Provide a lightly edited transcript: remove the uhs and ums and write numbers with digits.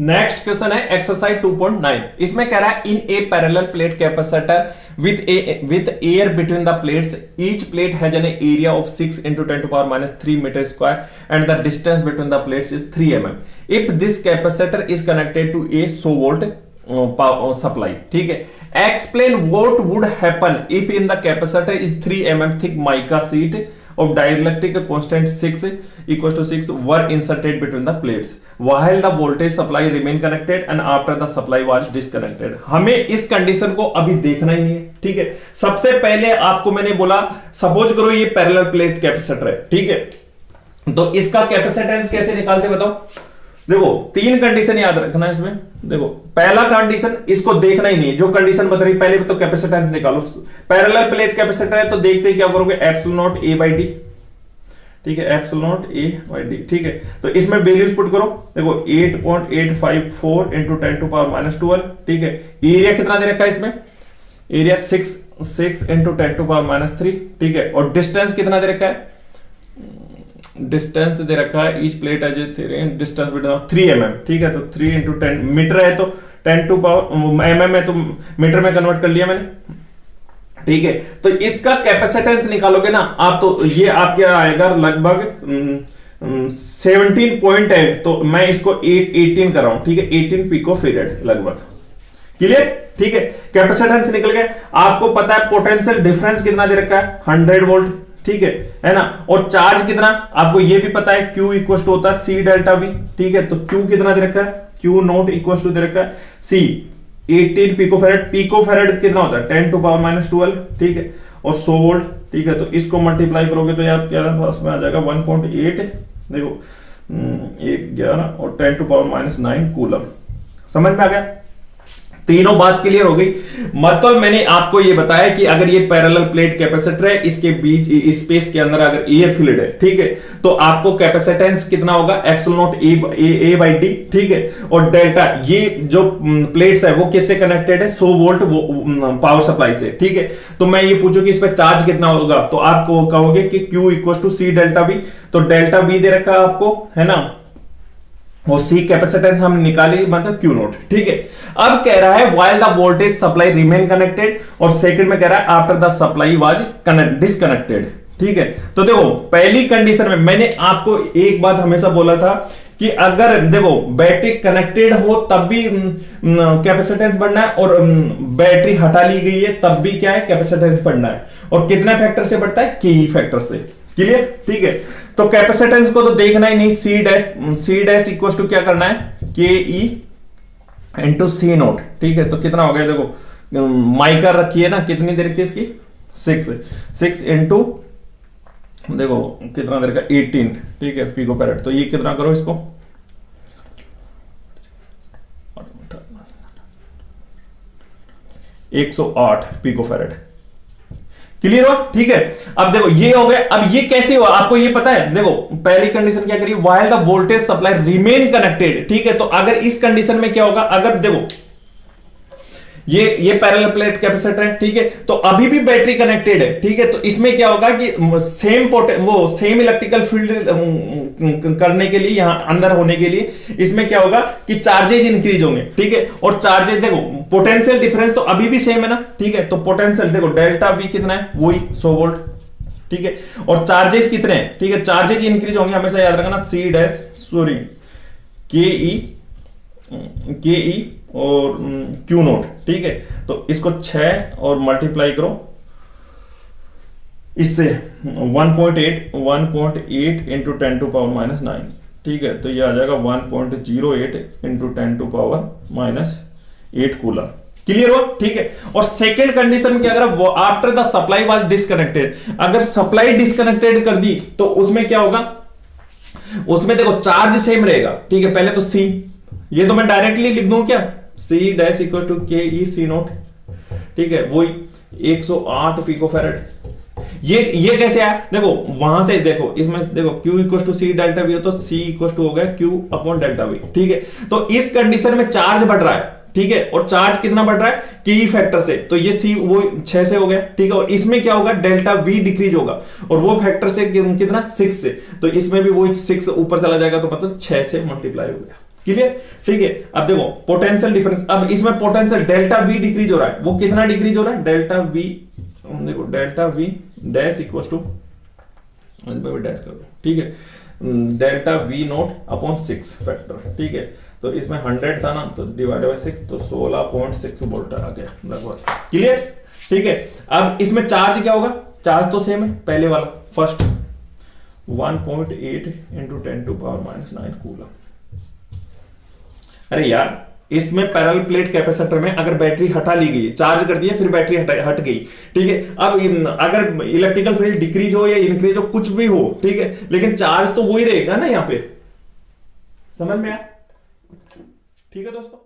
Next question है exercise 2.9। इसमें कह रहा है in a parallel plate capacitor with air between the plates each plate has an area of 6 into 10 to power minus 3 meter square and the distance between the plates is 3 mm if this capacitor is connected to a 100 volt supply। ठीक है, explain what would happen if in the capacitor is 3 mm thick mica sheet of dielectric constant 6 equals to 6 were inserted between the plates while the voltage supply remain connected and after the supply was disconnected। हमें इस condition को अभी देखना ही नहीं है। ठीक है, सबसे पहले आपको मैंने बोला सपोज करो ये पैरेलल प्लेट कैपेसिटर है। ठीक है, तो इसका कैपेसिटेंस कैसे निकालते बताओ। देखो तीन कंडीशन याद रखना है इसमें। देखो पहला कंडीशन इसको देखना ही नहीं, जो कंडीशन बता रही पहले तो कैपेसिटेंस निकालो। पैरेलल प्लेट कैपेसिटर है तो देखते क्या करोगे, epsilon not a by D. ठीक है, epsilon not a by D. ठीक है, तो इसमें वैल्यूज पुट करो। देखो 8.854 इंटू 10 to power minus 12। ठीक है, एरिया कितना दे रखा है इसमें, area 6 into 10 to power minus 3। ठीक है, और डिस्टेंस कितना दे रखा है, डिस्टेंस दे रखा है each plate as distance between 3 mm। ठीक है, तो 3 into 10 मीटर है तो 10 to power mm है तो मीटर में कन्वर्ट कर लिया मैंने। ठीक है, तो इसका कैपेसिटेंस निकालोगे ना आप तो ये आपके आएगा लगभग 17 पॉइंट है, तो मैं इसको 18 कर रहा हूं। ठीक है, 18 पिको फैराड लगभग। क्लियर। ठीक है, कैपेसिटेंस निकल गया। आपको पता है पोटेंशियल डिफरेंस कितना दे रखा है, 100 वोल्ट। ठीक है ना, और चार्ज कितना आपको ये भी पता है, Q इक्वल टू होता है C डेल्टा V। ठीक है, तो Q कितना दे रखा है, Q नॉट इक्वल टू दे रखा है C 18 पिकोफैराड। पिकोफैराड कितना होता है 10 to power minus 12। ठीक है, और 100 वोल्ट। ठीक है, तो इसको मल्टीप्लाई करोगे तो यार क्या पास में आ जाएगा 1.8। देखो 111 और 10 to power minus 9 कूलम। समझ में आ गया, तीनों बात क्लियर हो गई। मतलब मैंने आपको ये बताया कि अगर ये पैरेलल प्लेट कैपेसिटर है, इसके बीच स्पेस के अंदर अगर एयर फ्लूइड है, ठीक है, तो आपको कैपेसिटेंस कितना होगा, epsilon not a by D. ठीक है, और डेल्टा ये जो प्लेट्स है वो किससे कनेक्टेड है, 100 वोल्ट पावर सप्लाई से। ठीक है, तो मैं ये पूछूं कि इस पे चार्ज कितना होगा, तो आपको कहोगे कि Q equal to C delta V। तो डेल्टा V दे रखा है आपको, है ना, और C कैपेसिटेंस हम निकाली मतलब Q नोट। ठीक है, अब कह रहा है while the voltage supply remain connected, और सेकंड में कह रहा है after the supply was disconnected. ठीक है, तो देखो पहली कंडीशन में मैंने आपको एक बात हमेशा बोला था कि अगर देखो बैटरी कनेक्टेड हो तब भी कैपेसिटेंस बढ़ना है, और बैटरी हटा ली गई है तब भी क्या है, कैपेसिटेंस बढ़ना है। और कितना फैक्टर से बढ़ता है, के फैक्टर से। क्लियर। ठीक है, तो कैपेसिटेंस को तो देखना ही नहीं, C डैश इक्वल टू क्या करना है, के ई इंटू C नोट। ठीक है, तो कितना हो गया, देखो माइका रखी है ना, कितनी देर की इसकी 6 इंटू देखो कितना देर का 18। ठीक है, पिको फैराड। तो ये कितना करो इसको 108 पिको फैराड। क्लियर हो। ठीक है, अब देखो ये हो गया। अब ये कैसे हुआ आपको ये पता है। देखो पहली कंडीशन क्या करी, while the voltage supply remain connected. ठीक है, तो अगर इस कंडीशन में क्या होगा, अगर देखो ये पैरेलल प्लेट कैपेसिटर है। ठीक है, तो अभी भी बैटरी कनेक्टेड है। ठीक है, तो इसमें क्या होगा कि सेम इलेक्ट्रिकल फील्ड करने के लिए, यहां अंदर होने के लिए इसमें क्या होगा कि चार्जेज इंक्रीज होंगे। ठीक है, और चार्जेज देखो पोटेंशियल डिफरेंस तो अभी भी सेम है ना। ठीक है, तो पोटेंशियल देखो डेल्टा V कितना है, वही 100 वोल्ट। ठीक है, और चार्जेज कितने हैं, ठीक है, चार्जेज इंक्रीज होंगे, हमेशा याद रखना के ई और Q नोट। ठीक है, तो इसको 6 और मल्टीप्लाई करो इससे 1.8 इंटू 10 to power minus 9। ठीक है, तो ये आ जाएगा 1.08 into 10 to power minus 8 coulomb. Clear हो। ठीक है, और सेकेंड कंडीशन में क्या करा, after the supply was disconnected. अगर सप्लाई डिसकनेक्टेड कर दी तो उसमें क्या होगा, उसमें देखो चार्ज सेम रहेगा। ठीक है, पहले तो C, ये तो मैं डायरेक्टली लिख दूं क्या, C डैश इक्वल टू के ई C नोट। ठीक है, वही 108 पिको फैराड। ये कैसे आया, देखो वहां से देखो, इसमें देखो Q equal to C delta V हो तो C इक्वल टू हो गया Q अपॉन डेल्टा V। ठीक है, तो इस कंडीशन में चार्ज बढ़ रहा है। ठीक है, और चार्ज कितना बढ़ रहा है, के फैक्टर से, तो ये C वो 6 से हो गया। ठीक है, और इसमें क्या होगा, डेल्टा V डिक्रीज होगा, और वो फैक्टर से कितना 6 से, तो इसमें भी वो 6 ऊपर चला जाएगा, तो मतलब 6 से मल्टीप्लाई हो गया। क्लियर, ठीक है। अब देखो पोटेंशियल डिफरेंस, अब इसमें पोटेंशियल डेल्टा वी डिक्रीज हो रहा है, वो कितना डिक्रीज हो रहा है, डेल्टा वी, देखो delta V dash equal to dash कर दो, ठीक है, delta V not upon 6 factor, ठीक है। तो इसमें 100 था ना, तो डिवाइड बाय 6, तो 16.6 वोल्ट आ गया लगभग, क्लियर, ठीक है। अब इसमें चार्ज क्या होगा, चार्ज तो सेम है पहले वाला, फर्स्ट 1.8 इंटू 10⁻⁹ कूलम। अरे यार इसमें पैरेलल प्लेट कैपेसिटर में अगर बैटरी हटा ली गई, चार्ज कर दिया फिर बैटरी हट गई, ठीक है। अब अगर इलेक्ट्रिकल फील्ड डिक्रीज हो या इंक्रीज हो कुछ भी हो, ठीक है, लेकिन चार्ज तो वही रहेगा ना, यहां पे समझ में आया, ठीक है दोस्तों।